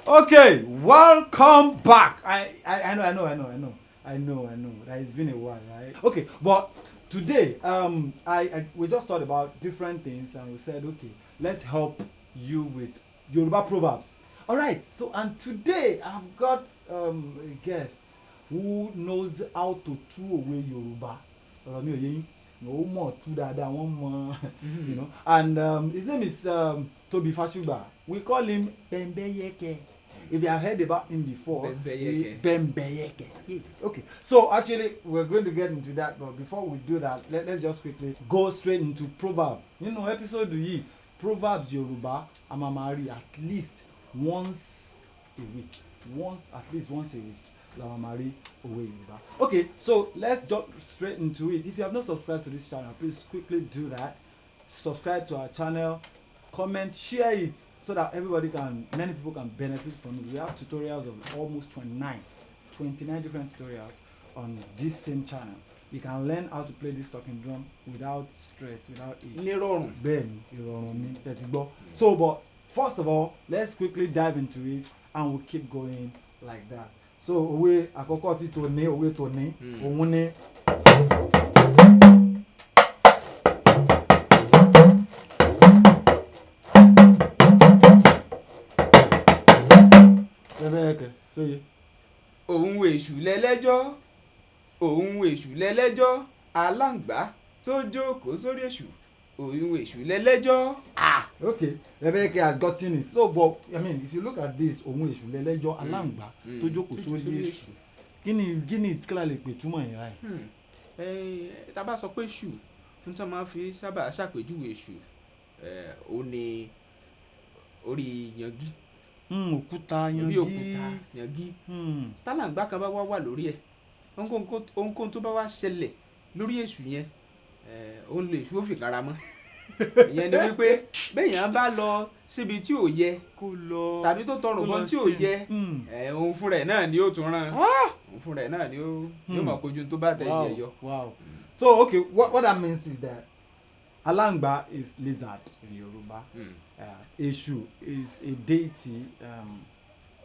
Okay, welcome back. I know. That it's been a while, right? Okay, but today, we just thought about different things and we said, okay, let's help you with Yoruba Proverbs. All right. So and today I've got a guest who knows how to tu away Yoruba. No more tu dada one more, you know. And his name is Toby Fashuba. We call him Bembeyeke. If you have heard about him before, Bembeyeke. Okay, so actually we're going to get into that, but before we do that, let's just quickly go straight into Proverbs. You know, episode yìí, Proverbs Yoruba, Amamari at least once a week. At least once a week. Lamamari away Yoruba. Okay, so let's jump straight into it. If you have not subscribed to this channel, please quickly do that. Subscribe to our channel, comment, share it so that many people can benefit from it. We have tutorials of almost 29 different tutorials on this same channel. You can learn how to play this talking drum without stress, without it. So, but first of all, let's quickly dive into it and we'll keep going like that. So òwe àkọ́kọ́ tí tó ní òwe tó ní òun ní. Òun èṣù lẹ́lẹ́jọ́ aláǹgbá tó jókòó sórí èṣù. Òun èṣù lẹ́lẹ́jọ́. Okay, Rebecca has gotten it. So, but I mean, if you look at this, òun èṣù lẹ́lẹ́jọ́ aláǹgbá tó jókòó sórí èṣù. Kí ni clearly pé túmọ̀ yẹn láì? Tá bá sọ pé èṣù, tuntun máa fi sábà ṣàpèjúwe èṣù. Ó ní orí yangi. Òkúta yangi. Tálàǹgbá kan bá wà lórí ẹ̀. Ohunkóhun tó bá wá ṣẹlẹ̀ lórí èṣù yẹn, ó ń lo èṣù ó fi kára mọ́. Ìyẹn ni wípé béèyàn bá lọ síbi tí ò yẹ kó lọ tàbí tó tọrùn bọ́ tí ò yẹ, òun fúnra ẹ̀ náà ni ó tún rán. Òun fúnra ẹ̀ náà ni ó mọ̀ kojú tó bá tẹ̀ yẹ yọ. Wow. So okay, what that means is that alangba is lizard in Yoruba. Eshu is a deity.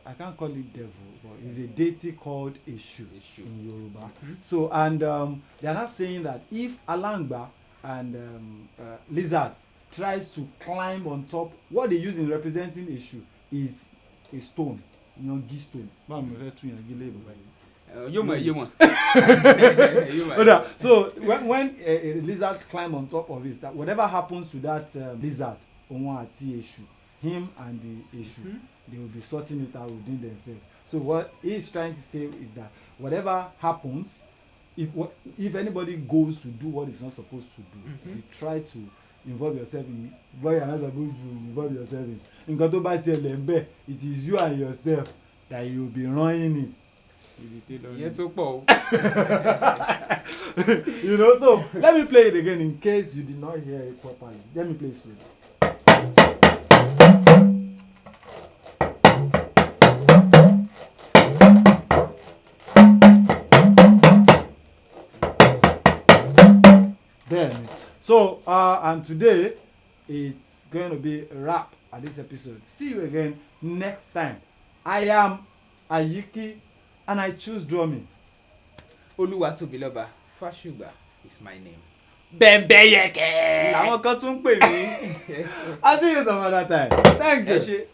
I can't call it devil, but it's a deity called Eshu in Yoruba. So and they are not saying that if alangba and lizard tries to climb on top, what they use in representing Eshu is a stone, yangi stone. So when a lizard climb on top of it, that whatever happens to that lizard, him and the Eshu, they will be sorting it out within themselves. So what he's trying to say is that whatever happens, if anybody goes to do what he's not supposed to do, if you try to involve yourself in what you're not supposed to involve yourself in, it is you and yourself that you'll be running it. You know, so let me play it again in case you did not hear it properly. Let me play it slowly. So and today it's going to be a wrap at this episode. See you again next time. I am Ayiki and I choose drumming. Oluwatobiloba Fashuba is my name. Bembeyeke. Làwọn kan tún pè mí. I'll see you some other time. Thank you.